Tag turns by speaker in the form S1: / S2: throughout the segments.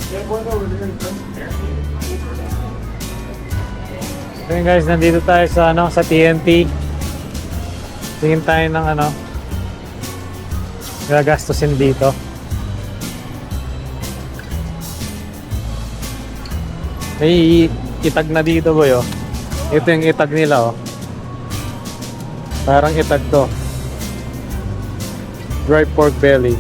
S1: Okay guys, nandito tayo sa sa TNT. Tingin tayo ng gagastusin dito. May itag na dito, boy, oh. Ito yung itag nila, oh. Parang itag to. Dry pork belly.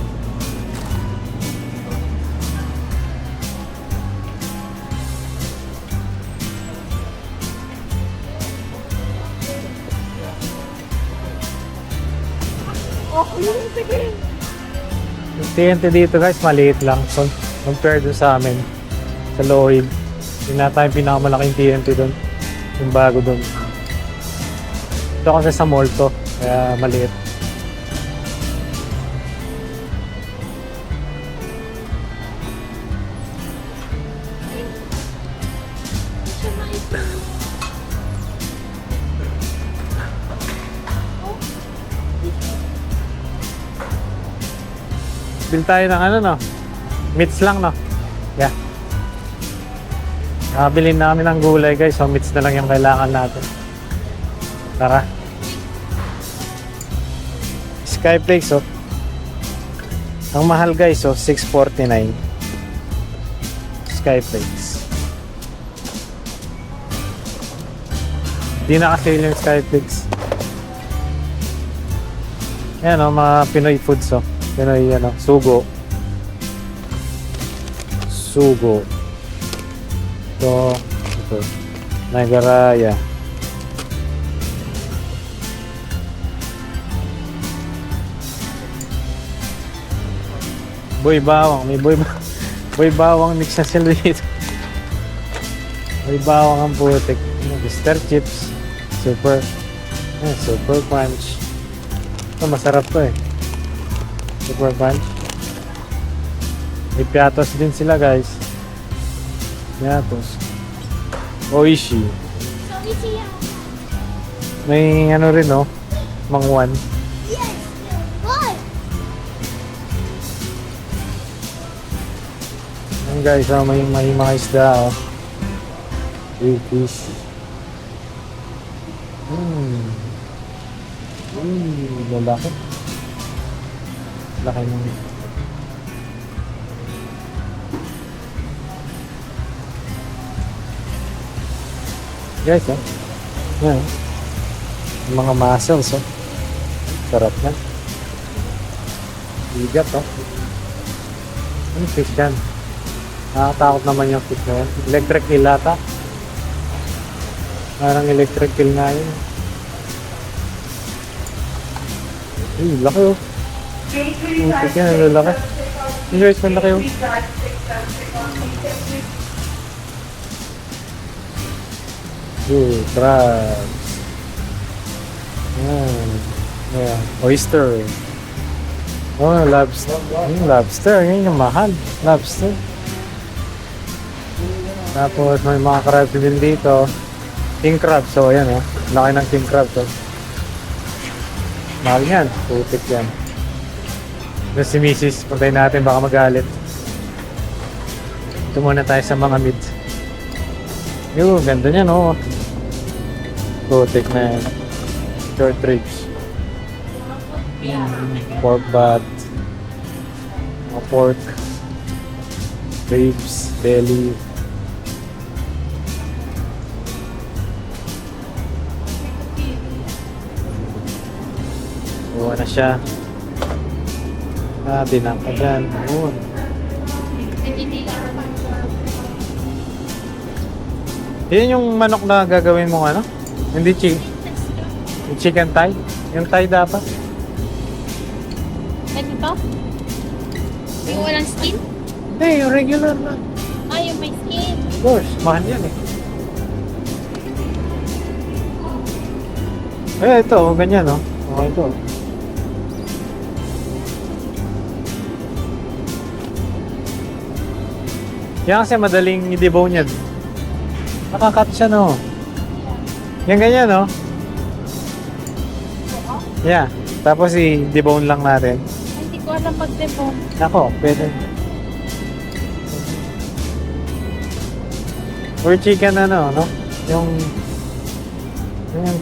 S1: Yung TNT dito guys, maliit lang. So, compared dun sa amin, sa Lloyd. Yung na tayong pinakamalaking TNT dun. Yung bago dun. Ito kasi sa mall to, kaya maliit. Bil tayo ng no? Meats lang, no? Yeah. Nakabilin na kami ng gulay guys, so meats na lang yung kailangan natin. Tara. Skyflakes, oh. Ang mahal guys, oh, $6.49. Skyflakes. Di naka-sale yung Skyflakes. Ayan, oh, mga Pinoy foods, oh. Pinoy, sugo. Sugo. Ito. Nagaraya. Boy bawang. May boy bawang mix na sila dito. Boy bawang ang putik. Mr. Chips. Super Crunch. Ito, masarap to eh. Super Crunch. May piatos din sila guys. Piatos. Oishi. May rin, no? Mangwan.
S2: Yes! What?
S1: Ayan guys, may mga isda, oh. Big fish. Lalaki. Laki ng guys, oh. Yan. Yung mga mussels, oh. Sarap na. Bigat, oh. Ano fish yan? Nakakatakot naman yung fish na yan. Electric eel ata. Parang electric eel nga yun. Uy, laki, oh. Mutik yan, ang lalaki. Yung guys, ang laki, oh. Crabs. Ayan. Oyster. Oh, lobster. Yung lobster, yun yung mahal. Lobster. Tapos may mga crabs din dito. King crab. So, ayan, oh. Laki ng king crab, oh. Mahal yan. Putik yan. Tapos si Mrs. Pagkain natin, baka magalit. Ito muna tayo sa mga meat. Yung ganda niya, no? Putik na yan. Short ribs. Pork butt. Mga pork. Ribs. Belly. Buwa na siya. Dinapa dyan. Ayun. Yan yung manok na gagawin mo Hindi yung chicken thigh. Yung thigh dapat.
S2: Ito? Yung walang skin?
S1: Hindi, yung regular na.
S2: Yung may skin.
S1: Of course, mahal yan eh. Ito, ganyan, no? Okay, ito. Yan kasi madaling i-debone yan. Nakakat siya, no? Yan ganyan, no? Yeah. Tapos i-debone lang natin.
S2: Hindi ko alam mag-debone.
S1: Ako, pwede. Or chicken ano, no? Yung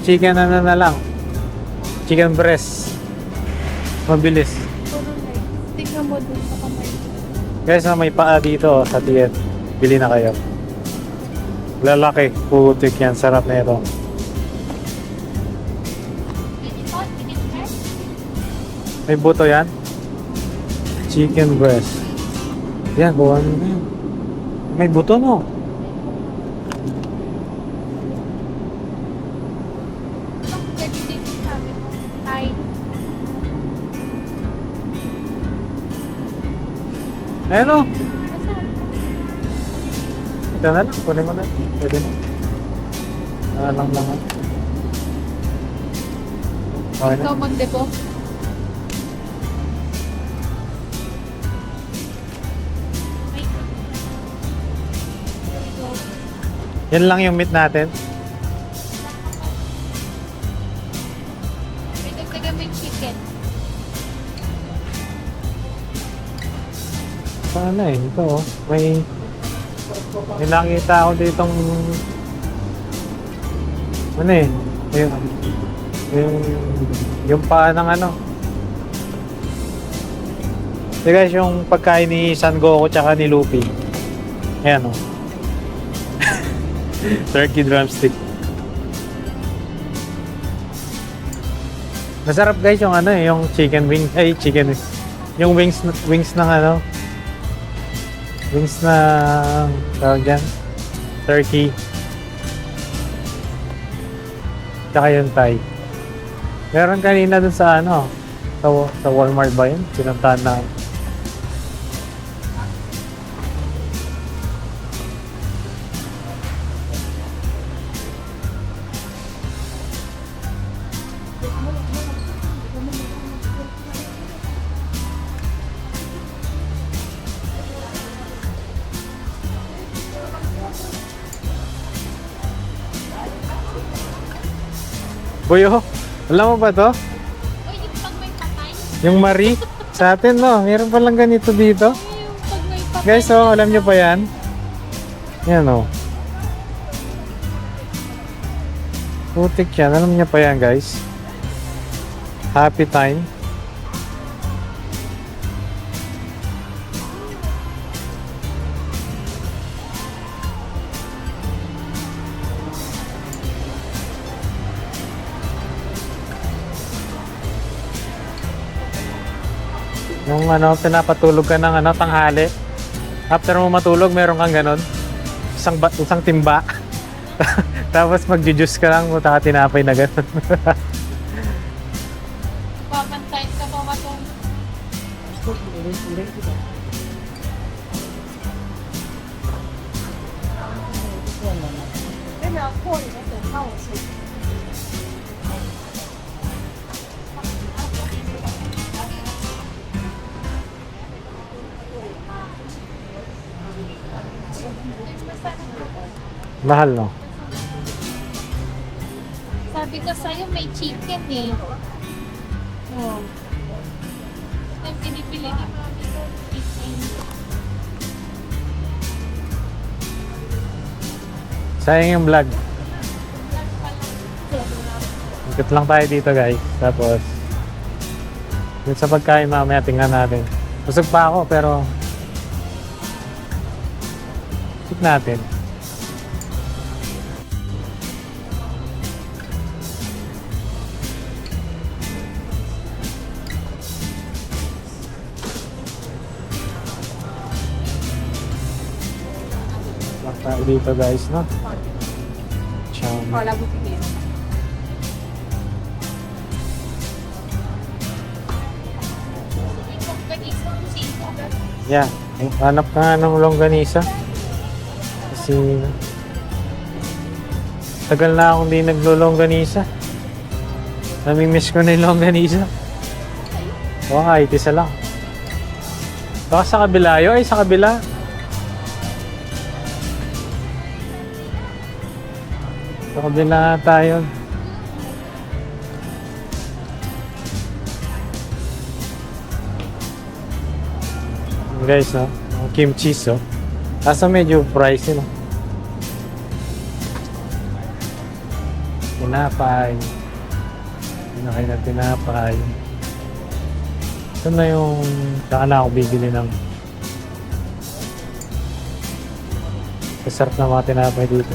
S1: chicken ano na lang. Chicken breast. Mabilis.
S2: Puro rice. Tingnan mo dun sa kamay.
S1: Guys, may paa dito sa tiyan. Bili na kayo. Lalaki. Putik yan. Sarap na ito. May buto yan. Chicken breast. Yan, buwan na yan. May buto, no? Ayan o. Ito na lang. Kunin mo na. Pwede na. Lang. Okay na.
S2: Ikaw magdebo.
S1: Yan lang yung meat natin.
S2: May dagdagan mo yung chicken.
S1: Sana eh. Ito oh. May nakita ako ditong ano eh. Yung paa ng ano. So guys, yung pagkain ni San Goku tsaka ni Luffy. Ayan oh. Turkey drumstick. Masarap guys yung ano eh, yung chicken wing, yung wings ng ano, wings na tawag dyan, turkey. Tsaka yung Thai. Meron kanina dun sa ano, sa Walmart ba yun? Pinuntahan na. Buyo, alam mo ba to?
S2: Uy, yung pag may patay.
S1: Yung Marie? Sa atin no, meron palang ganito dito.
S2: Uy, yung pag may patay.
S1: Guys, oh, alam nyo pa yan? Yan oh. Putik yan, alam nyo pa yan guys. Happy time. Yung ano, pinapatulog ka ng ano, tanghali. After mo matulog, meron kang ganon. Isang timba. Tapos magjujuice ka lang, muta ka tinapay na ganon.
S2: Papantayin ka pa matong.
S1: Mahal no?
S2: Sabi ko sa'yo may chicken eh. Oh. Ito yung pinipili ni mami ko. Chicken.
S1: Sayang yung vlog. Ikot lang tayo dito guys. Tapos, yun sa pagkain mamaya tingnan natin. Busog pa ako pero check natin. Lang tayo dito guys, no? Ciao.
S2: Wala butikin.
S1: Yeah, hanap ka nga ng longganisa. Kasi tagal na akong di naglolongganisa. Namimiss ko na yung longganisa. Oo nga, itisa lang. Baka sa kabila yun, ay sa kabila. Sa kabila tayo. Guys, no? Ang kimchi, so. Kaso medyo pricey, no? tinapay. Pinakain ng tinapay. Ito na yung saan na ako bibili ng masarap na mga tinapay dito.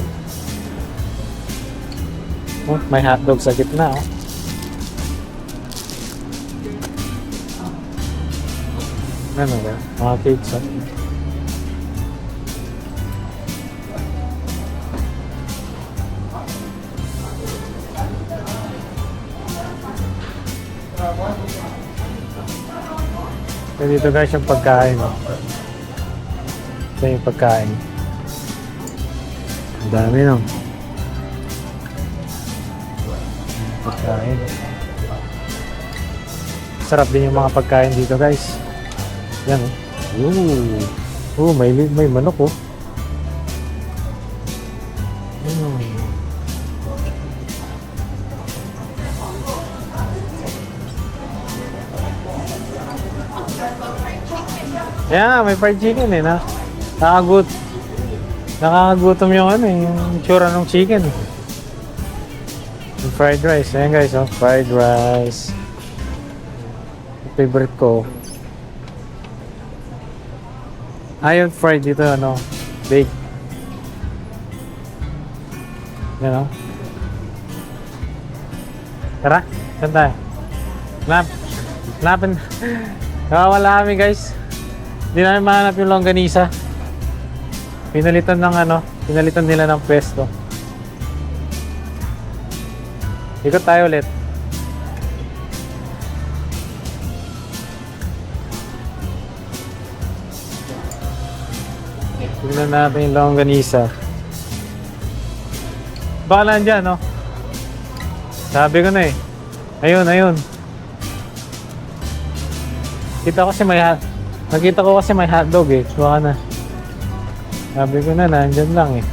S1: Oh, may hotdog sa gitna, oh. Ano ba? Mga pizza. So dito guys yung pagkain, oh. Ito yung pagkain. Ang dami, no? Pagkain. Sarap din yung mga pagkain dito guys. Yan, oh. May manok, oh. Yeah, may fried chicken eh, na. Nakakagutom yung ano eh, yung tsura ng chicken. Yung fried rice, ayan guys, oh, fried rice. Favorite ko. Ayaw fried dito, ano, baked. Yan, oh. Tara, saan tayo? Hanapin. Nakawala kami guys. Hindi namin mahanap yung longganisa. Pinalitan nila ng pwesto. Ikot tayo ulit. Tingnan natin yung longganisa. Baka nandyan, no? Sabi ko na eh. Ayun. Nakita ko kasi may hotdog eh. Baka na. Sabi ko na, nandyan lang eh.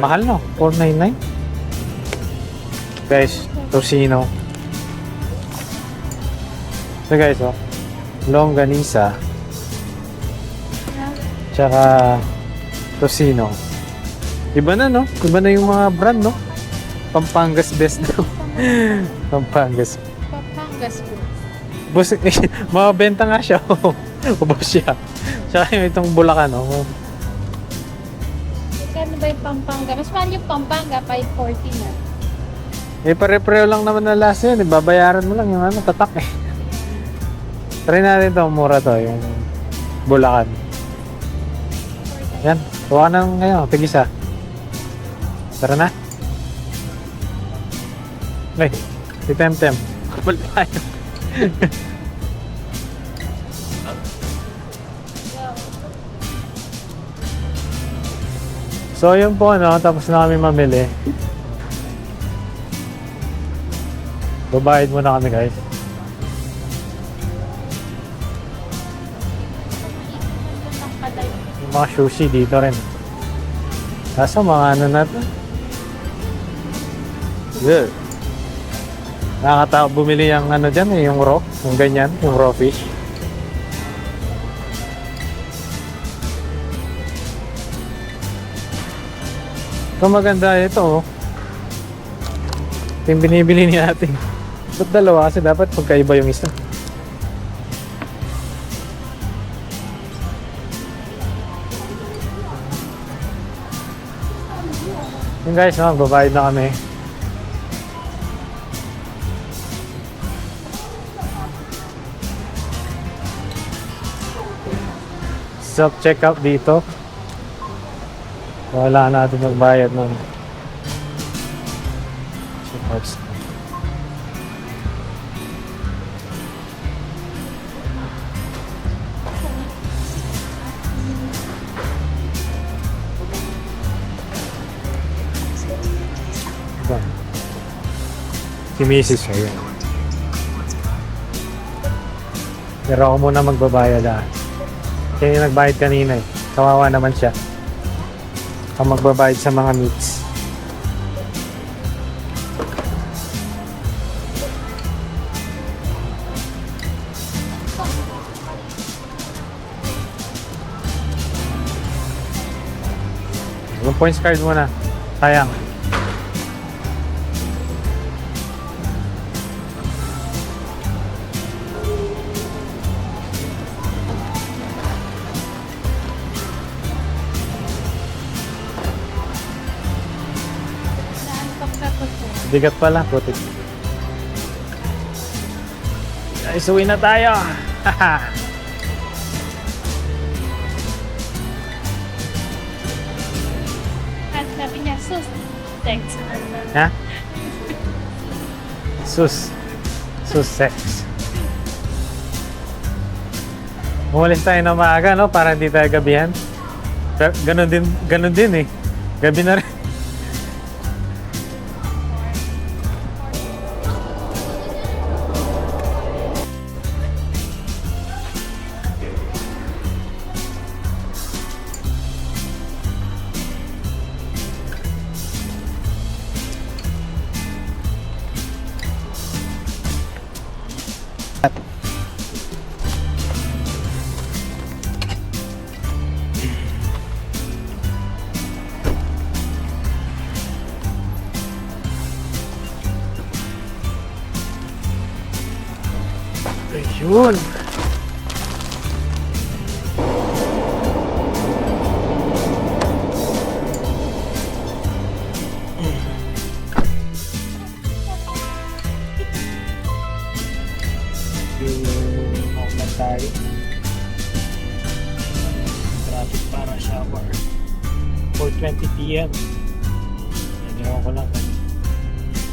S1: Mahal no? $4.99? Guys, tocino. So guys, oh. Longganisa. Tsaka tocino. Iba na, no? Iba na yung mga brand, no? Pampangas best daw. Pampangas.
S2: Papangas po.
S1: Boss, mabenta nga siya. Ubos siya. Tsaka yung itong Bulacan, no?
S2: Kano ba yung Pampanga? Mas mahal yung Pampanga, 540 na.
S1: Eh, pare-pareho lang naman na last yun. Babayaran mo lang yung ano, tatak eh. Try natin ito, mura to, yung Bulacan. Yan, tuwa na ngayon, tigisa. Tara na. Ay, si Temtem. Kapal tayo. So, yun po, no? Tapos na kami mamili. Babayad muna kami, guys. Yung mga sushi dito rin. Kaso, mga ano na to. Good. Nakakatawa bumili yung ano dyan eh, yung raw. Yung ganyan, yung raw fish. Ito maganda ito, oh. Ito yung binibili ni ate. Ba't dalawa? Kasi dapat magkaiba yung isa. Yung guys, no, babayad na kami. Self-checkout dito. Wala natin magbayad ng checkouts. Diba? Si Mrs. siya yun. Pero ako muna magbabayad ah. Kaya yung nagbayad kanina eh. Kawawa naman siya. Ang magbabayad sa mga meats. Points card muna. Sayang.
S2: Naantok na ko to.
S1: Bigat pala, putik. Guys, uwi na tayo. Haha.
S2: At sabi niya, sus, thanks.
S1: Ha? Sus. Sus sex. Umalis tayo na maaga, no? Para hindi tayo gabihan. Pero ganun din eh. Gabi na rin. Ayun. Yung tayo. Traffic para shower. 4:20 PM. Ginawa ko lang.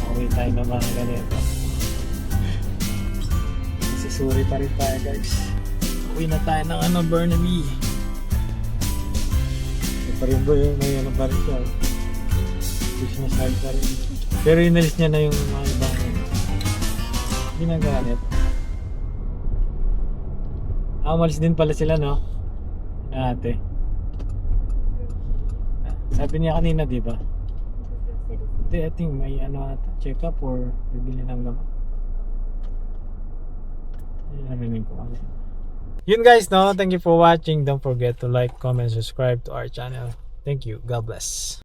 S1: Mauwi tayo na mga ganito. Sorry pa rin tayo guys. Uwi na tayo ng Burnaby. Ito pa rin bro, may pa rin siya. Business side pa rin. Pero inalis niya na yung mga ibang ginagamit. Umalis din pala sila, no? Na ate. Sabi niya kanina, di ba? Hindi, I think may check up or bibili ng gamot. Yun guys, no? Thank you for watching. Don't forget to like, comment, subscribe to our channel. Thank you. God bless.